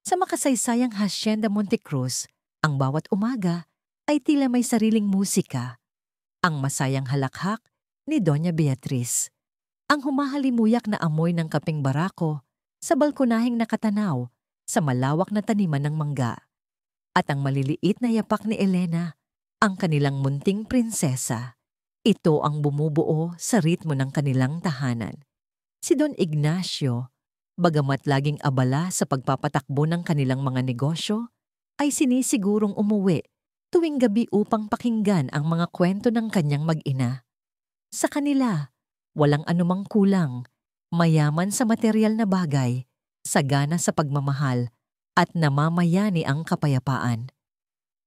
Sa makasaysayang Hacienda Montecruz, ang bawat umaga ay tila may sariling musika. Ang masayang halakhak ni Doña Beatriz. Ang humahalimuyak na amoy ng kapeng barako sa balkonaheng nakatanaw sa malawak na taniman ng mangga. At ang maliliit na yapak ni Elena, ang kanilang munting prinsesa. Ito ang bumubuo sa ritmo ng kanilang tahanan. Si Don Ignacio, bagamat laging abala sa pagpapatakbo ng kanilang mga negosyo, ay sinisigurong umuwi tuwing gabi upang pakinggan ang mga kwento ng kanyang mag-ina. Sa kanila, walang anumang kulang, mayaman sa material na bagay, sagana sa pagmamahal, at namamayani ang kapayapaan.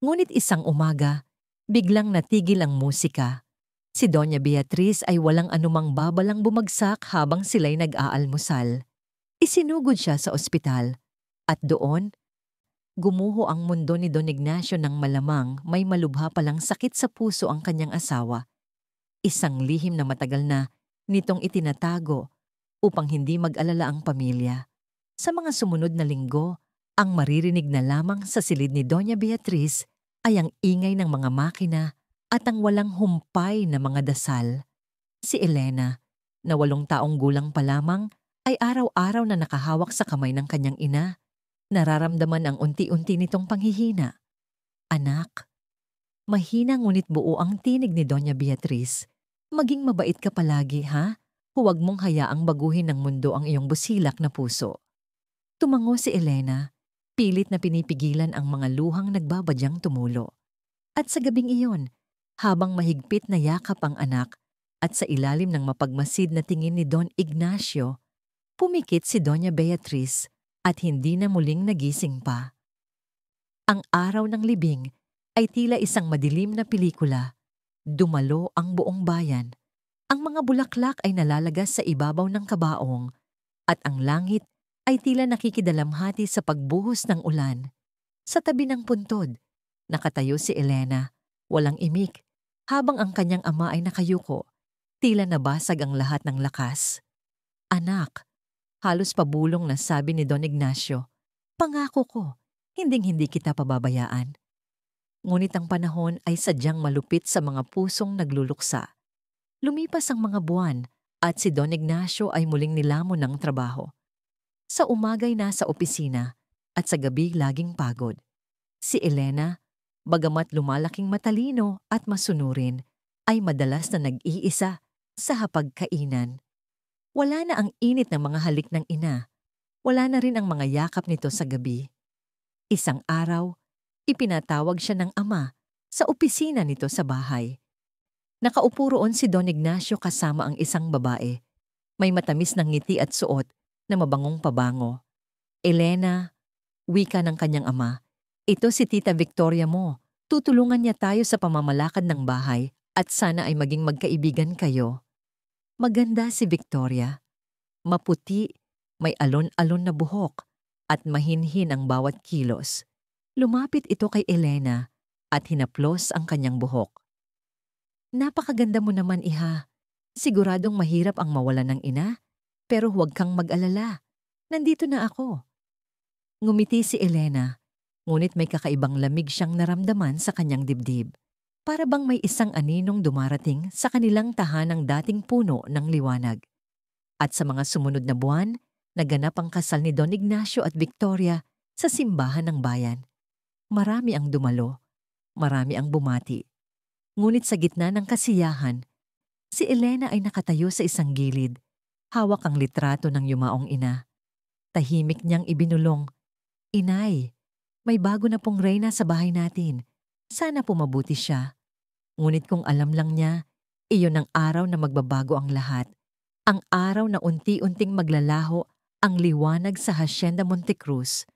Ngunit isang umaga, biglang natigil ang musika. Si Doña Beatriz ay walang anumang babalang bumagsak habang sila'y nag-aalmusal. Isinugod siya sa ospital, at doon, gumuho ang mundo ni Don Ignacio nang malamang may malubha palang sakit sa puso ang kanyang asawa. Isang lihim na matagal na nitong itinatago upang hindi mag-alala ang pamilya. Sa mga sumunod na linggo, ang maririnig na lamang sa silid ni Doña Beatriz ay ang ingay ng mga makina at ang walang humpay na mga dasal. Si Elena, na 8 taong gulang pa lamang, ay araw-araw na nakahawak sa kamay ng kanyang ina. Nararamdaman ang unti-unti nitong panghihina. Anak, mahina ngunit buo ang tinig ni Doña Beatriz. Maging mabait ka palagi, ha? Huwag mong hayaang baguhin ng mundo ang iyong busilak na puso. Tumango si Elena, pilit na pinipigilan ang mga luhang nagbabadyang tumulo. At sa gabing iyon, habang mahigpit na yakap ang anak at sa ilalim ng mapagmasid na tingin ni Don Ignacio, pumikit si Doña Beatriz at hindi na muling nagising pa. Ang araw ng libing ay tila isang madilim na pelikula. Dumalo ang buong bayan. Ang mga bulaklak ay nalalagas sa ibabaw ng kabaong at ang langit ay tila nakikidalamhati sa pagbuhos ng ulan. Sa tabi ng puntod, nakatayo si Elena, walang imik, habang ang kanyang ama ay nakayuko. Tila nabasag ang lahat ng lakas. Anak, halos pabulong na sabi ni Don Ignacio, pangako ko, hinding-hindi kita pababayaan. Ngunit ang panahon ay sadyang malupit sa mga pusong nagluluksa. Lumipas ang mga buwan at si Don Ignacio ay muling nilamon ng trabaho. Sa umaga'y nasa opisina at sa gabi laging pagod. Si Elena, bagamat lumalaking matalino at masunurin, ay madalas na nag-iisa sa hapagkainan. Wala na ang init ng mga halik ng ina. Wala na rin ang mga yakap nito sa gabi. Isang araw, ipinatawag siya ng ama sa opisina nito sa bahay. Nakaupo roon si Don Ignacio kasama ang isang babae. May matamis ng ngiti at suot na mabangong pabango. Elena, wika ng kanyang ama, ito si Tita Victoria mo. Tutulungan niya tayo sa pamamalakad ng bahay at sana ay maging magkaibigan kayo. Maganda si Victoria. Maputi, may alon-alon na buhok at mahinhin ang bawat kilos. Lumapit ito kay Elena at hinaplos ang kanyang buhok. Napakaganda mo naman, iha. Siguradong mahirap ang mawalan ng ina, pero huwag kang mag-alala. Nandito na ako. Ngumiti si Elena, ngunit may kakaibang lamig siyang naramdaman sa kanyang dibdib. Para bang may isang aninong dumarating sa kanilang tahanang dating puno ng liwanag. At sa mga sumunod na buwan, naganap ang kasal ni Don Ignacio at Victoria sa simbahan ng bayan. Marami ang dumalo, marami ang bumati. Ngunit sa gitna ng kasiyahan, si Elena ay nakatayo sa isang gilid. Hawak ang litrato ng yumaong ina. Tahimik niyang ibinulong, Inay, may bago na pong reyna sa bahay natin. Sana po mabuti siya. Ngunit kung alam lang niya, iyon ang araw na magbabago ang lahat. Ang araw na unti-unting maglalaho ang liwanag sa Hacienda Montecruz.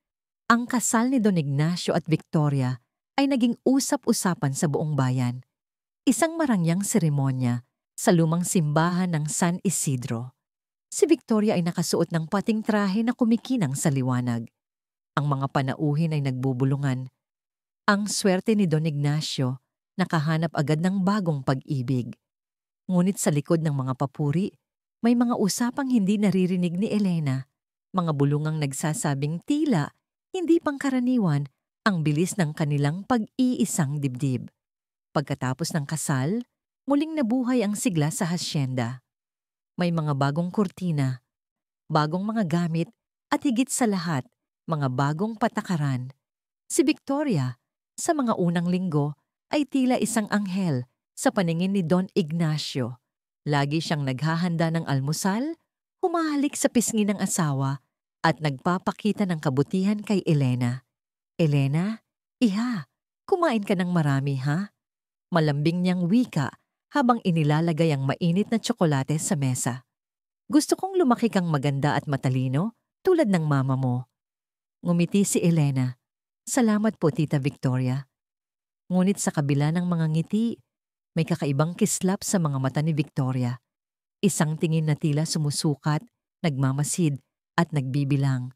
Ang kasal ni Don Ignacio at Victoria ay naging usap-usapan sa buong bayan. Isang marangyang seremonya sa lumang simbahan ng San Isidro. Si Victoria ay nakasuot ng pating trahe na kumikinang sa liwanag. Ang mga panauhin ay nagbubulungan. Ang swerte ni Don Ignacio, nakahanap agad ng bagong pag-ibig. Ngunit sa likod ng mga papuri, may mga usapang hindi naririnig ni Elena. Mga bulungang nagsasabing tila Hindi pangkaraniwan ang bilis ng kanilang pag-iisang dibdib. Pagkatapos ng kasal, muling nabuhay ang sigla sa hasyenda. May mga bagong kurtina, bagong mga gamit, at higit sa lahat, mga bagong patakaran. Si Victoria, sa mga unang linggo, ay tila isang anghel sa paningin ni Don Ignacio. Lagi siyang naghahanda ng almusal, humahalik sa pisngi ng asawa, at nagpapakita ng kabutihan kay Elena. Elena, iha, kumain ka ng marami ha? Malambing niyang wika habang inilalagay ang mainit na tsokolate sa mesa. Gusto kong lumaki kang maganda at matalino tulad ng mama mo. Ngumiti si Elena. Salamat po, Tita Victoria. Ngunit sa kabila ng mga ngiti, may kakaibang kislap sa mga mata ni Victoria. Isang tingin na tila sumusukat, nagmamasid at nagbibilang.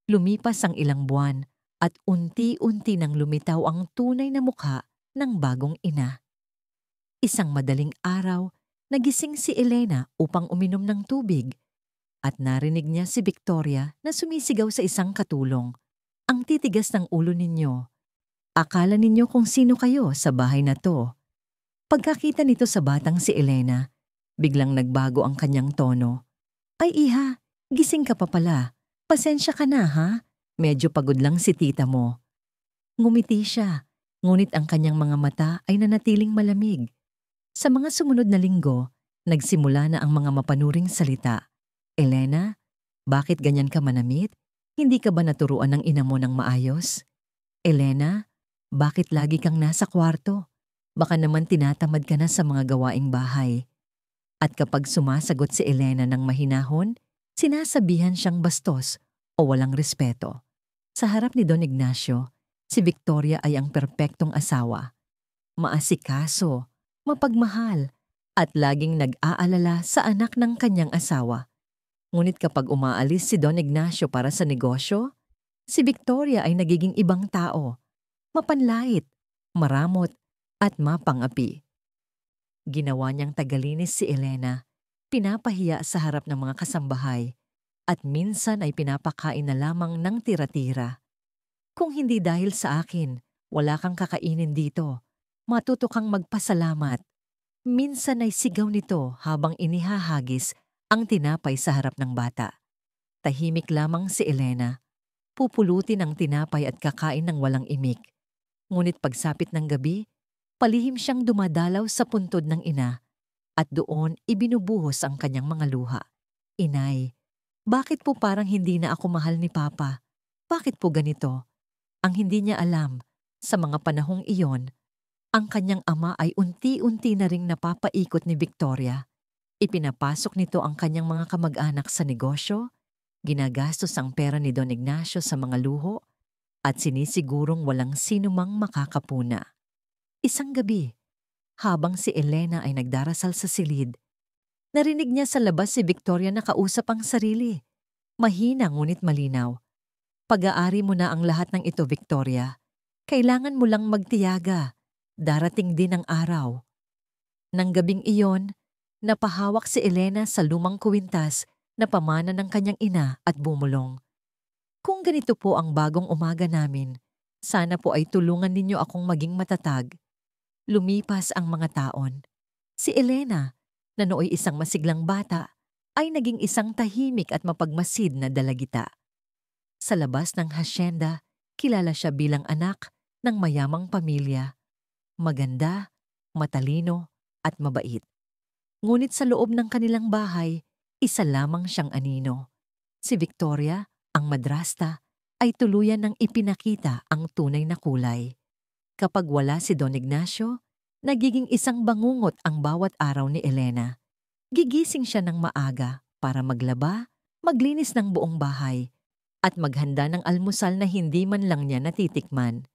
Lumipas ang ilang buwan at unti-unti nang lumitaw ang tunay na mukha ng bagong ina. Isang madaling araw, nagising si Elena upang uminom ng tubig at narinig niya si Victoria na sumisigaw sa isang katulong. Ang titigas ng ulo ninyo. Akala ninyo kung sino kayo sa bahay na to. Pagkakita nito sa batang si Elena, biglang nagbago ang kanyang tono. Ay iha, gising ka pa pala. Pasensya ka na ha? Medyo pagod lang si tita mo. Ngumiti siya, ngunit ang kanyang mga mata ay nanatiling malamig. Sa mga sumunod na linggo, nagsimula na ang mga mapanuring salita. Elena, bakit ganyan ka manamit? Hindi ka ba naturuan ng ina mo ng maayos? Elena, bakit lagi kang nasa kwarto? Baka naman tinatamad ka na sa mga gawaing bahay. At kapag sumasagot si Elena ng mahinahon, sinasabihan siyang bastos o walang respeto. Sa harap ni Don Ignacio, si Victoria ay ang perpektong asawa. Maasikaso, mapagmahal, at laging nag-aalala sa anak ng kanyang asawa. Ngunit kapag umaalis si Don Ignacio para sa negosyo, si Victoria ay nagiging ibang tao. Mapanlait, maramot, at mapangapi. Ginawa niyang tagalinis si Elena, pinapahiya sa harap ng mga kasambahay, at minsan ay pinapakain na lamang ng tira-tira. Kung hindi dahil sa akin, wala kang kakainin dito. Matuto kang magpasalamat. Minsan ay sigaw nito habang inihahagis ang tinapay sa harap ng bata. Tahimik lamang si Elena. Pupulutin ang tinapay at kakain ng walang imik. Ngunit pagsapit ng gabi, palihim siyang dumadalaw sa puntod ng ina at doon ibinubuhos ang kanyang mga luha. Inay, bakit po parang hindi na ako mahal ni Papa? Bakit po ganito? Ang hindi niya alam, sa mga panahong iyon, ang kanyang ama ay unti-unti na ring napapaikot ni Victoria. Ipinapasok nito ang kanyang mga kamag-anak sa negosyo, ginagastos ang pera ni Don Ignacio sa mga luho, at sinisigurong walang sinumang makakapuna. Isang gabi, habang si Elena ay nagdarasal sa silid, narinig niya sa labas si Victoria na kausap ang sarili. Mahina ngunit malinaw. Pag-aari mo na ang lahat ng ito, Victoria. Kailangan mo lang magtiyaga. Darating din ang araw. Nang gabing iyon, napahawak si Elena sa lumang kuwintas na pamana ng kanyang ina at bumulong. Kung ganito po ang bagong umaga namin, sana po ay tulungan ninyo akong maging matatag. Lumipas ang mga taon. Si Elena, na nooy isang masiglang bata, ay naging isang tahimik at mapagmasid na dalagita. Sa labas ng hasyenda, kilala siya bilang anak ng mayamang pamilya. Maganda, matalino, at mabait. Ngunit sa loob ng kanilang bahay, isa lamang siyang anino. Si Victoria, ang madrasta, ay tuluyan ng ipinakita ang tunay na kulay. Kapag wala si Don Ignacio, nagiging isang bangungot ang bawat araw ni Elena. Gigising siya ng maaga para maglaba, maglinis ng buong bahay, at maghanda ng almusal na hindi man lang niya natitikman.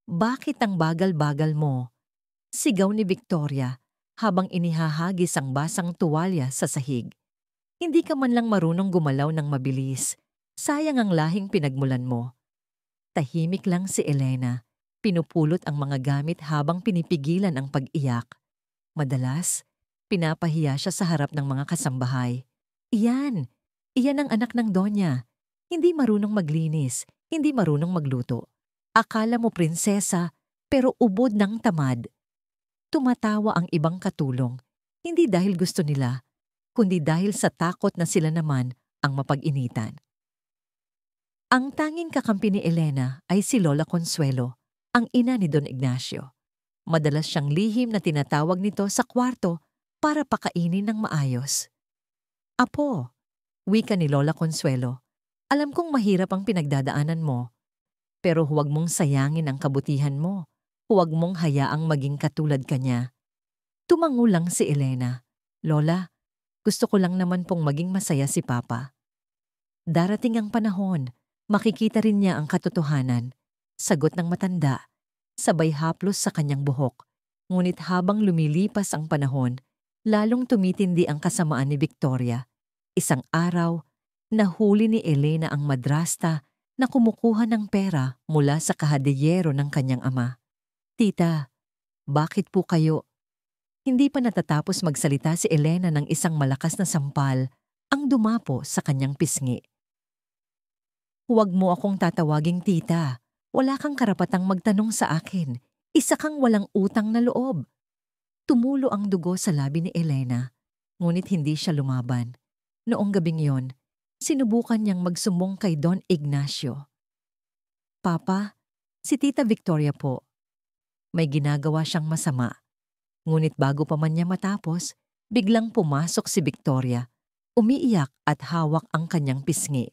Bakit ang bagal-bagal mo? Sigaw ni Victoria habang inihahagis ang basang tuwalya sa sahig. Hindi ka man lang marunong gumalaw ng mabilis. Sayang ang lahing pinagmulan mo. Tahimik lang si Elena. Pinupulot ang mga gamit habang pinipigilan ang pag-iyak. Madalas, pinapahiya siya sa harap ng mga kasambahay. Iyan ang anak ng Donya. Hindi marunong maglinis, hindi marunong magluto. Akala mo prinsesa, pero ubod ng tamad. Tumatawa ang ibang katulong, hindi dahil gusto nila, kundi dahil sa takot na sila naman ang mapag-initan. Ang tanging kakampi ni Elena ay si Lola Consuelo, ang ina ni Don Ignacio. Madalas siyang lihim na tinatawag nito sa kwarto para pakainin ng maayos. Apo, wika ni Lola Consuelo, alam kong mahirap ang pinagdadaanan mo, pero huwag mong sayangin ang kabutihan mo. Huwag mong hayaang maging katulad ka niya. Tumango lang si Elena. Lola, gusto ko lang naman pong maging masaya si Papa. Darating ang panahon, makikita rin niya ang katotohanan. Sagot ng matanda, sabay haplos sa kanyang buhok. Ngunit habang lumilipas ang panahon, lalong tumitindi ang kasamaan ni Victoria. Isang araw, nahuli ni Elena ang madrasta na kumukuha ng pera mula sa kahadiyero ng kanyang ama. Tita, bakit po kayo? Hindi pa natatapos magsalita si Elena ng isang malakas na sampal ang dumapo sa kanyang pisngi. Huwag mo akong tatawaging tita. Wala kang karapatang magtanong sa akin. Isa kang walang utang na loob. Tumulo ang dugo sa labi ni Elena, ngunit hindi siya lumaban. Noong gabing yon, sinubukan niyang magsumbong kay Don Ignacio. Papa, si Tita Victoria po. May ginagawa siyang masama. Ngunit bago pa man niya matapos, biglang pumasok si Victoria. Umiiyak at hawak ang kanyang pisngi.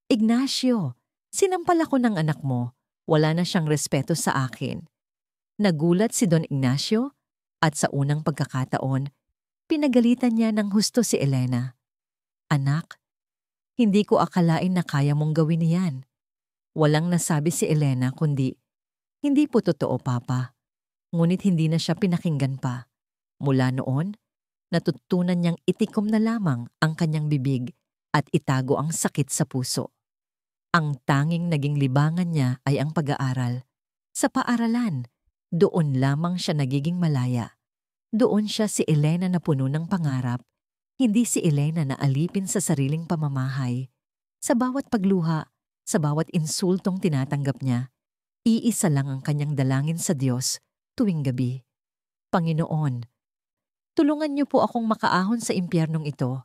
Ignacio, sinampal ako ng anak mo. Wala na siyang respeto sa akin. Nagulat si Don Ignacio at sa unang pagkakataon, pinagalitan niya ng husto si Elena. Anak, hindi ko akalain na kaya mong gawin niyan. Walang nasabi si Elena kundi, hindi po totoo, Papa. Ngunit hindi na siya pinakinggan pa. Mula noon, natutunan niyang itikom na lamang ang kanyang bibig at itago ang sakit sa puso. Ang tanging naging libangan niya ay ang pag-aaral. Sa paaralan, doon lamang siya nagiging malaya. Doon siya si Elena na puno ng pangarap, hindi si Elena na alipin sa sariling pamamahay. Sa bawat pagluha, sa bawat insultong tinatanggap niya, iisa lang ang kanyang dalangin sa Diyos tuwing gabi. Panginoon, tulungan niyo po akong makaahon sa impyernong ito.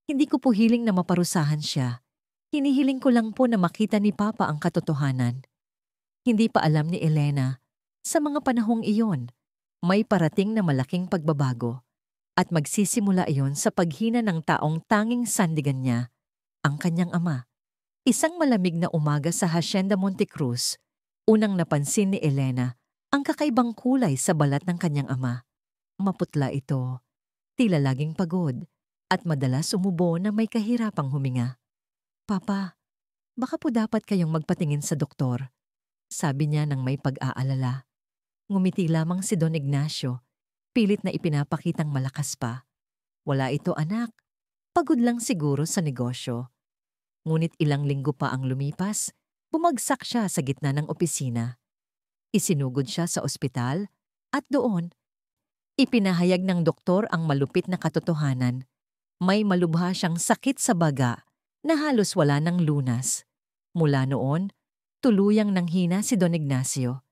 Hindi ko po hiling na maparusahan siya. Hinihiling ko lang po na makita ni Papa ang katotohanan. Hindi pa alam ni Elena, sa mga panahong iyon, may parating na malaking pagbabago at magsisimula iyon sa paghina ng taong tanging sandigan niya, ang kanyang ama. Isang malamig na umaga sa Hacienda Montecruz, unang napansin ni Elena ang kakaibang kulay sa balat ng kanyang ama. Maputla ito, tila laging pagod, at madalas umubo na may kahirapang huminga. Papa, baka po dapat kayong magpatingin sa doktor, sabi niya nang may pag-aalala. Ngumiti lamang si Don Ignacio, pilit na ipinapakitang malakas pa. Wala ito, anak. Pagod lang siguro sa negosyo. Ngunit ilang linggo pa ang lumipas, bumagsak siya sa gitna ng opisina. Isinugod siya sa ospital at doon, ipinahayag ng doktor ang malupit na katotohanan. May malubha siyang sakit sa baga na halos wala ng lunas. Mula noon, tuluyang nanghina si Don Ignacio.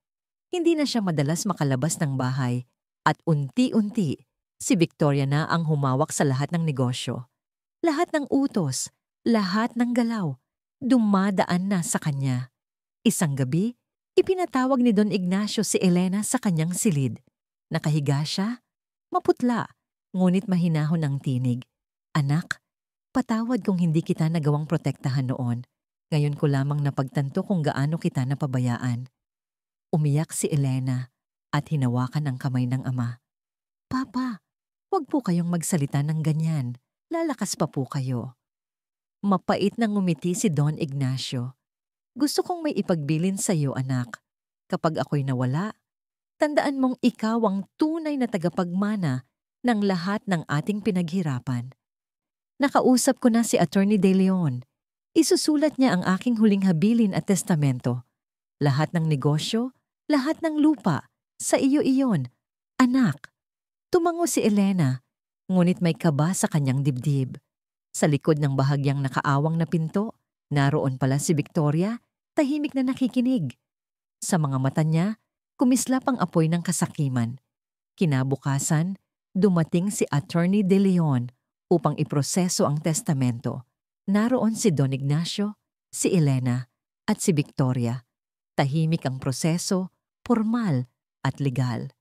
Hindi na siya madalas makalabas ng bahay at unti-unti si Victoria na ang humawak sa lahat ng negosyo. Lahat ng utos, lahat ng galaw, dumadaan na sa kanya. Isang gabi, ipinatawag ni Don Ignacio si Elena sa kanyang silid. Nakahiga siya, maputla, ngunit mahinahon ang tinig. Anak, patawad kung hindi kita nagawang protektahan noon. Ngayon ko lamang napagtanto kung gaano kita napabayaan. Umiyak si Elena at hinawakan ang kamay ng ama. Papa, huwag po kayong magsalita ng ganyan. Lalakas pa po kayo. Mapait na ngumiti si Don Ignacio. Gusto kong may ipagbilin sa iyo, anak. Kapag ako'y nawala, tandaan mong ikaw ang tunay na tagapagmana ng lahat ng ating pinaghirapan. Nakausap ko na si Attorney De Leon. Isusulat niya ang aking huling habilin at testamento. Lahat ng negosyo, lahat ng lupa, sa iyo iyon. Anak, tumango si Elena, ngunit may kaba sa kanyang dibdib. Sa likod ng bahagyang nakaawang na pinto, naroon pala si Victoria, tahimik na nakikinig. Sa mga mata niya, kumislap ang apoy ng kasakiman. Kinabukasan, dumating si Attorney De Leon upang iproseso ang testamento. Naroon si Don Ignacio, si Elena, at si Victoria. Tahimik ang proseso, formal at legal.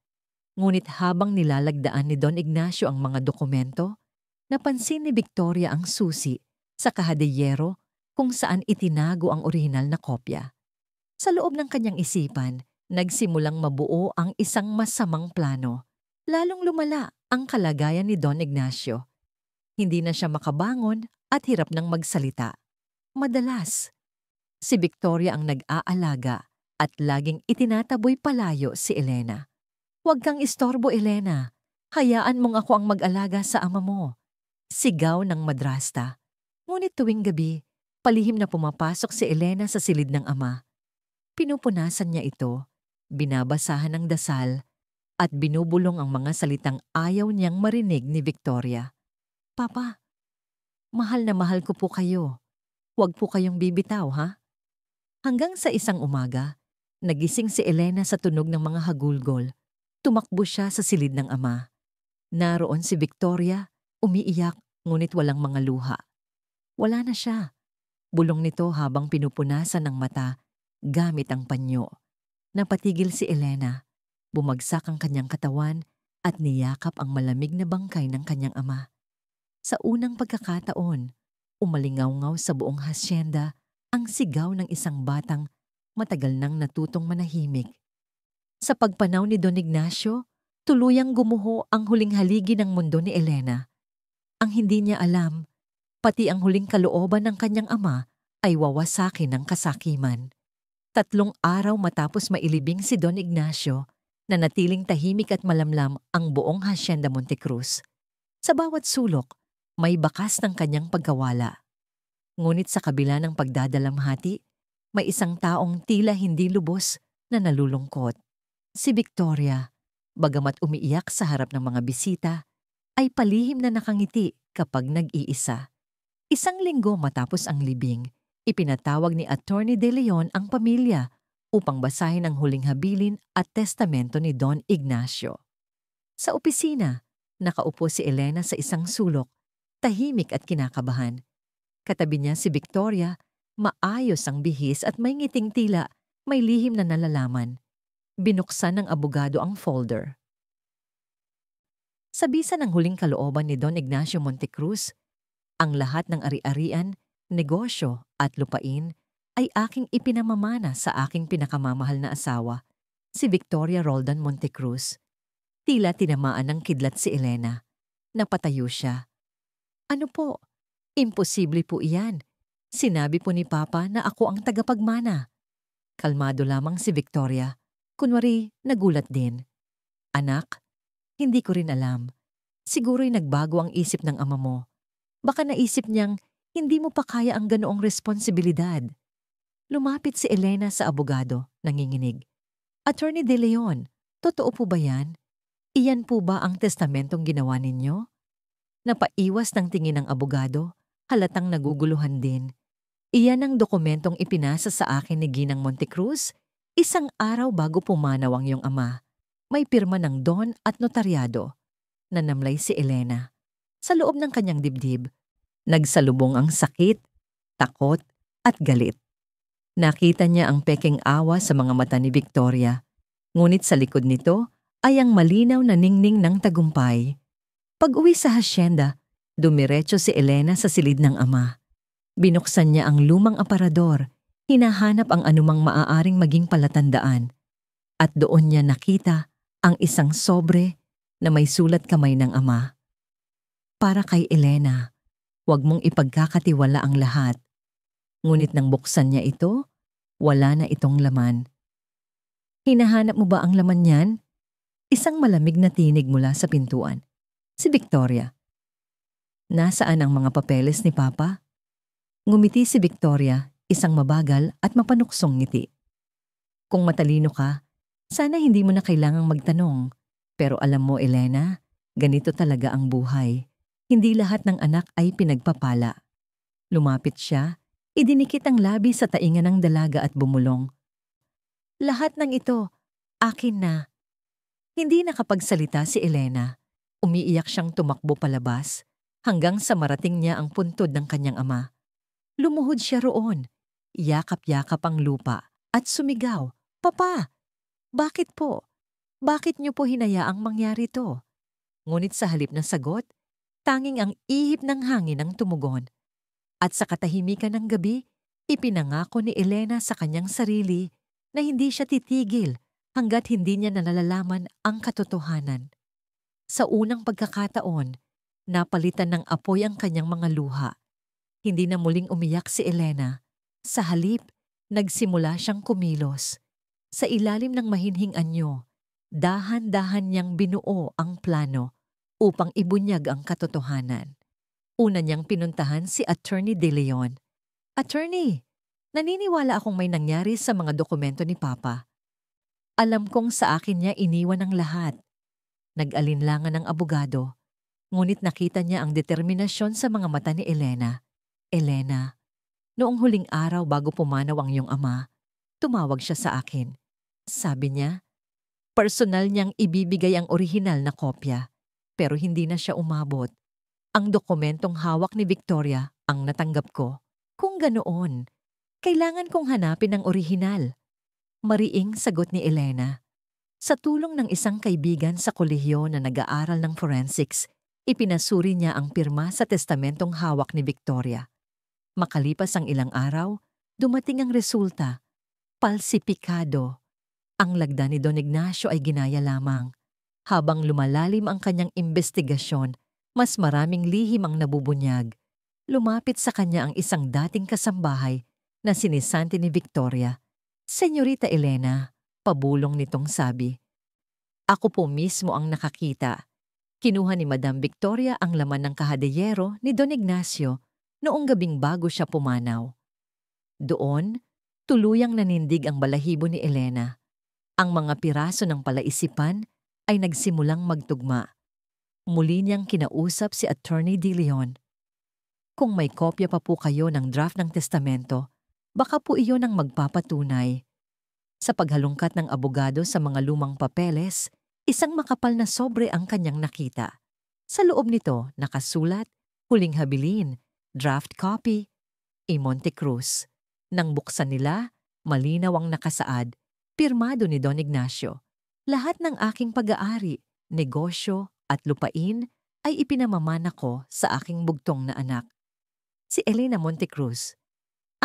Ngunit habang nilalagdaan ni Don Ignacio ang mga dokumento, napansin ni Victoria ang susi sa kahadiyero kung saan itinago ang orihinal na kopya. Sa loob ng kanyang isipan, nagsimulang mabuo ang isang masamang plano. Lalong lumala ang kalagayan ni Don Ignacio. Hindi na siya makabangon at hirap ng magsalita. Madalas, si Victoria ang nag-aalaga at laging itinataboy palayo si Elena. "Huwag kang istorbo, Elena. Hayaan mong ako ang mag-alaga sa ama mo." Sigaw ng madrasta. Ngunit tuwing gabi, palihim na pumapasok si Elena sa silid ng ama. Pinupunasan niya ito, binabasahan ng dasal, at binubulong ang mga salitang ayaw niyang marinig ni Victoria. "Papa, mahal na mahal ko po kayo. Huwag po kayong bibitaw, ha?" Hanggang sa isang umaga, nagising si Elena sa tunog ng mga hagulgol. Tumakbo siya sa silid ng ama. Naroon si Victoria, umiiyak ngunit walang mga luha. Wala na siya. Bulong nito habang pinupunasan ng mata gamit ang panyo. Napatigil si Elena. Bumagsak ang kanyang katawan at niyakap ang malamig na bangkay ng kanyang ama. Sa unang pagkakataon, umalingaw-ngaw sa buong hasyenda ang sigaw ng isang batang matagal nang natutong manahimik. Sa pagpanaw ni Don Ignacio, tuluyang gumuho ang huling haligi ng mundo ni Elena. Ang hindi niya alam, pati ang huling kalooban ng kanyang ama ay wawasakin ng kasakiman. 3 araw matapos mailibing si Don Ignacio, nanatiling tahimik at malamlam ang buong Hacienda Montecruz. Sa bawat sulok, may bakas ng kanyang pagkawala. Ngunit sa kabila ng pagdadalamhati, may isang taong tila hindi lubos na nalulungkot. Si Victoria, bagamat umiiyak sa harap ng mga bisita, ay palihim na nakangiti kapag nag-iisa. 1 linggo matapos ang libing, ipinatawag ni Attorney De Leon ang pamilya upang basahin ang huling habilin at testamento ni Don Ignacio. Sa opisina, nakaupo si Elena sa isang sulok, tahimik at kinakabahan. Katabi niya si Victoria, maayos ang bihis at may ngiting tila may lihim na nalalaman. Binuksan ng abogado ang folder. Sa bisa ng huling kalooban ni Don Ignacio Montecruz, ang lahat ng ari-arian, negosyo at lupain ay aking ipinamamana sa aking pinakamamahal na asawa, si Victoria Roldan Montecruz. Tila tinamaan ng kidlat si Elena. Napatayo siya. "Ano po? Imposible po iyan. Sinabi po ni Papa na ako ang tagapagmana." Kalmado lamang si Victoria. Kunwari, nagulat din. "Anak, hindi ko rin alam. Siguro'y nagbago ang isip ng ama mo. Baka naisip niyang hindi mo pa kaya ang ganoong responsibilidad." Lumapit si Elena sa abogado, nanginginig. "Attorney De Leon, totoo po ba yan? Iyan po ba ang testamentong ginawa ninyo?" Napaiwas ng tingin ng abogado, halatang naguguluhan din. "Iyan ang dokumentong ipinasa sa akin ni Ginang Montecruz 1 araw bago pumanaw ang iyong ama. May pirma ng Don at notaryado." Nanamlay si Elena. Sa loob ng kanyang dibdib, nagsalubong ang sakit, takot at galit. Nakita niya ang pekeng awa sa mga mata ni Victoria. Ngunit sa likod nito ay ang malinaw na ningning ng tagumpay. Pag-uwi sa hasyenda, dumiretso si Elena sa silid ng ama. Binuksan niya ang lumang aparador, hinahanap ang anumang maaaring maging palatandaan. At doon niya nakita ang isang sobre na may sulat kamay ng ama. "Para kay Elena, huwag mong ipagkakatiwala ang lahat." Ngunit nang buksan niya ito, wala na itong laman. "Hinahanap mo ba ang laman niyan?" Isang malamig na tinig mula sa pintuan. Si Victoria. "Nasaan ang mga papeles ni Papa?" Ngumiti si Victoria, isang mabagal at mapanuksong ngiti. "Kung matalino ka, sana hindi mo na kailangang magtanong. Pero alam mo, Elena, ganito talaga ang buhay. Hindi lahat ng anak ay pinagpapala." Lumapit siya, Idinikit ang labi sa tainga ng dalaga at bumulong. Lahat ng ito, akin na. Hindi nakapagsalita si Elena. Umiiyak siyang tumakbo palabas hanggang sa marating niya ang puntod ng kanyang ama. Lumuhod siya roon. Yakap-yakap ang lupa at sumigaw, "Papa, bakit po? Bakit niyo po hinayaang mangyari to?" Ngunit sa halip na sagot, tanging ang ihip ng hangin ang tumugon. At sa katahimikan ng gabi, ipinangako ni Elena sa kanyang sarili na hindi siya titigil hanggat hindi niya nalalaman ang katotohanan. Sa unang pagkakataon, napalitan ng apoy ang kanyang mga luha. Hindi na muling umiyak si Elena. Sa halip, nagsimula siyang kumilos. Sa ilalim ng mahinhing anyo, dahan-dahan niyang binuo ang plano upang ibunyag ang katotohanan. Una niyang pinuntahan si Attorney De Leon. "Attorney, naniniwala akong may nangyari sa mga dokumento ni Papa. Alam kong sa akin niya iniwan ang lahat." Nag-alinlangan ang abogado, ngunit nakita niya ang determinasyon sa mga mata ni Elena. "Elena, noong huling araw bago pumanaw ang iyong ama, tumawag siya sa akin. Sabi niya, personal niyang ibibigay ang orihinal na kopya, pero hindi na siya umabot. Ang dokumentong hawak ni Victoria ang natanggap ko. Kung ganoon, kailangan kong hanapin ang orihinal." Mariing sagot ni Elena. Sa tulong ng isang kaibigan sa kolehiyo na nag-aaral ng forensics, ipinasuri niya ang pirma sa testamentong hawak ni Victoria. Makalipas ang ilang araw, dumating ang resulta. Palsipikado. Ang lagda ni Don Ignacio ay ginaya lamang. Habang lumalalim ang kanyang investigasyon, mas maraming lihim ang nabubunyag. Lumapit sa kanya ang isang dating kasambahay na sinisanti ni Victoria. "Senyorita Elena," pabulong nitong sabi, "ako po mismo ang nakakita. Kinuha ni Madam Victoria ang laman ng kahadeyero ni Don Ignacio noong gabing bago siya pumanaw." Doon, tuluyang nanindig ang balahibo ni Elena. Ang mga piraso ng palaisipan ay nagsimulang magtugma. Muli niyang kinausap si Attorney De Leon. "Kung may kopya pa po kayo ng draft ng testamento, baka po iyon ang magpapatunay." Sa paghalungkat ng abogado sa mga lumang papeles, isang makapal na sobre ang kanyang nakita. Sa loob nito, nakasulat, "Huling habilin, draft copy, A. Monte Cruz." Nang buksan nila, malinaw ang nakasaad, pirmado ni Don Ignacio. "Lahat ng aking pag-aari, negosyo at lupain ay ipinamamana ko sa aking bugtong na anak, si Elena Montecruz.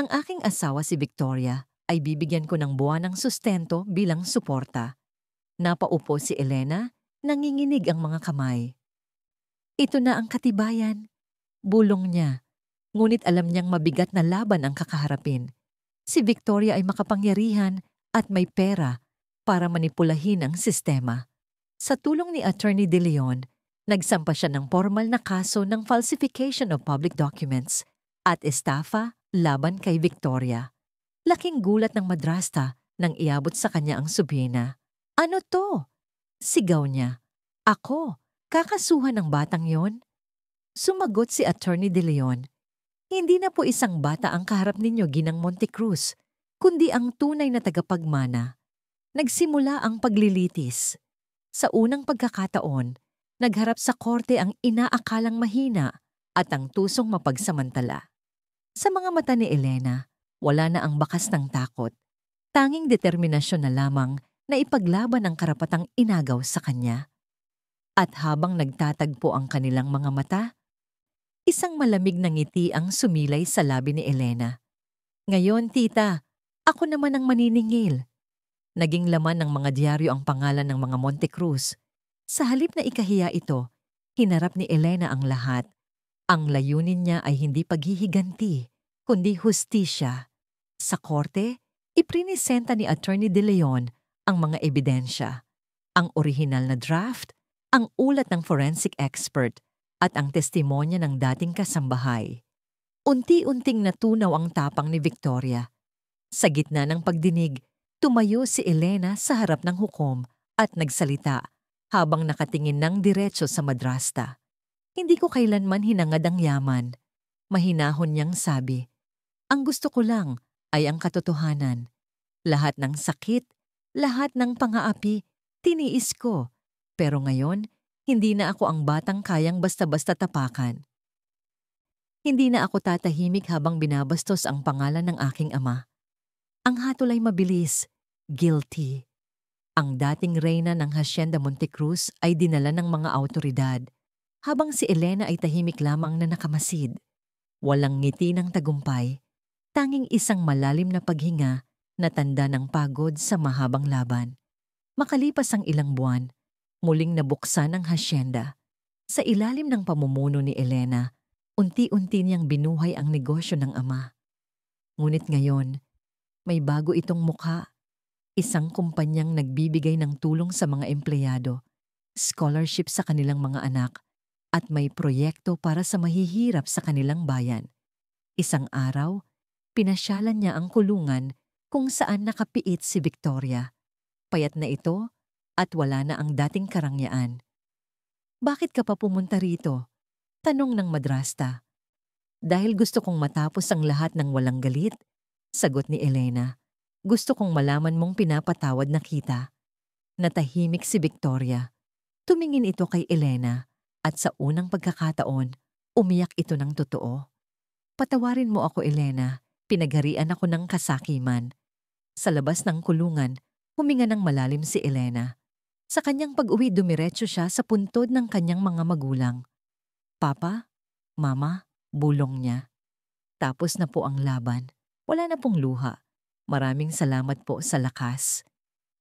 Ang aking asawa si Victoria ay bibigyan ko ng buwanang sustento bilang suporta." Napaupo si Elena, nanginginig ang mga kamay. "Ito na ang katibayan," bulong niya. Ngunit alam niyang mabigat na laban ang kakaharapin. Si Victoria ay makapangyarihan at may pera para manipulahin ang sistema. Sa tulong ni Attorney De Leon, nagsampa siya ng formal na kaso ng falsification of public documents at estafa laban kay Victoria. Laking gulat ng madrasta nang iabot sa kanya ang subina. "Ano to?" sigaw niya. "Ako, kakasuhan ng batang yon?" Sumagot si Attorney De Leon. "Hindi na po isang bata ang kaharap ninyo, Ginang Montecruz, kundi ang tunay na tagapagmana." Nagsimula ang paglilitis. Sa unang pagkakataon, nagharap sa korte ang inaakalang mahina at ang tusong mapagsamantala. Sa mga mata ni Elena, wala na ang bakas ng takot. Tanging determinasyon na lamang na ipaglaban ang karapatang inagaw sa kanya. At habang nagtatagpo ang kanilang mga mata, isang malamig na ngiti ang sumilay sa labi ni Elena. "Ngayon, tita, ako naman ang maniningil." Naging laman ng mga dyaryo ang pangalan ng mga Montecruz. Sa halip na ikahiya ito, hinarap ni Elena ang lahat. Ang layunin niya ay hindi paghihiganti, kundi hustisya. Sa korte, iprinisenta ni Attorney De Leon ang mga ebidensya, ang orihinal na draft, ang ulat ng forensic expert, at ang testimonya ng dating kasambahay. Unti-unting natunaw ang tapang ni Victoria. Sa gitna ng pagdinig, tumayo si Elena sa harap ng hukom at nagsalita habang nakatingin ng diretso sa madrasta. "Hindi ko kailanman hinangad ang yaman." Mahinahon niyang sabi. Ang gusto ko lang ay ang katotohanan. Lahat ng sakit, lahat ng pang-aapi, tiniis ko. Pero ngayon, hindi na ako ang batang kayang basta-basta tapakan. Hindi na ako tatahimik habang binabastos ang pangalan ng aking ama. Ang hatol ay mabilis, guilty. Ang dating reyna ng Hacienda Montecruz ay dinala ng mga awtoridad, habang si Elena ay tahimik lamang na nakamasid. Walang ngiti ng tagumpay, tanging isang malalim na paghinga na tanda ng pagod sa mahabang laban. Makalipas ang ilang buwan, muling nabuksan ang hacienda. Sa ilalim ng pamumuno ni Elena, unti-unti niyang binuhay ang negosyo ng ama. Ngunit ngayon, may bago itong mukha. Isang kumpanyang nagbibigay ng tulong sa mga empleyado, scholarship sa kanilang mga anak, at may proyekto para sa mahihirap sa kanilang bayan. Isang araw, pinasyalan niya ang kulungan kung saan nakapiit si Victoria. Payat na ito at wala na ang dating karangyaan. "Bakit ka pa pumunta rito?" tanong ng madrasta. "Dahil gusto kong matapos ang lahat ng walang galit," sagot ni Elena. "Gusto kong malaman mong pinapatawad na kita." Natahimik si Victoria. Tumingin ito kay Elena at sa unang pagkakataon, umiyak ito ng totoo. "Patawarin mo ako, Elena. Pinagharian ako ng kasakiman." Sa labas ng kulungan, huminga ng malalim si Elena. Sa kanyang pag-uwi, dumiretso siya sa puntod ng kanyang mga magulang. "Papa, Mama," bulong niya. "Tapos na po ang laban. Wala na pong luha. Maraming salamat po sa lakas."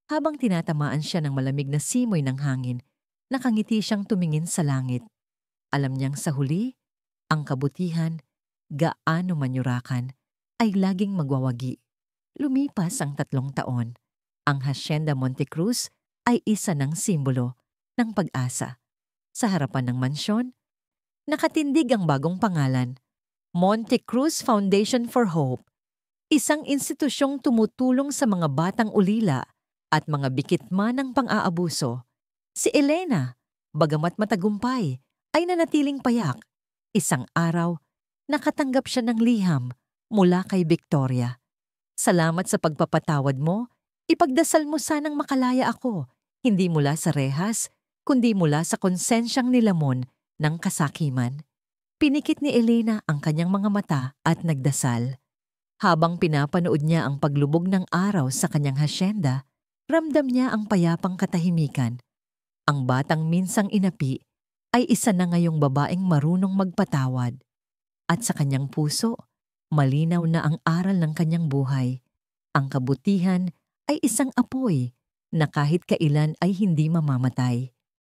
Habang tinatamaan siya ng malamig na simoy ng hangin, nakangiti siyang tumingin sa langit. Alam niyang sa huli, ang kabutihan, gaano manyurakan, ay laging magwawagi. Lumipas ang 3 taon. Ang Hacienda Montecruz ay isa ng simbolo ng pag-asa. Sa harapan ng mansyon, nakatindig ang bagong pangalan, Montecruz Foundation for Hope, isang institusyong tumutulong sa mga batang ulila at mga bikitma ng pang-aabuso. Si Elena, bagamat matagumpay, ay nanatiling payak. Isang araw, nakatanggap siya ng liham mula kay Victoria. "Salamat sa pagpapatawad mo. Ipagdasal mo sanang makalaya ako, hindi mula sa rehas, kundi mula sa konsensyang nilamon ng kasakiman." Pinikit ni Elena ang kanyang mga mata at nagdasal. Habang pinapanood niya ang paglubog ng araw sa kanyang hacienda, ramdam niya ang payapang katahimikan. Ang batang minsang inapi ay isa na ngayong babaeng marunong magpatawad. At sa kanyang puso, malinaw na ang aral ng kanyang buhay. Ang kabutihan ay isang apoy na kahit kailan ay hindi mamamatay.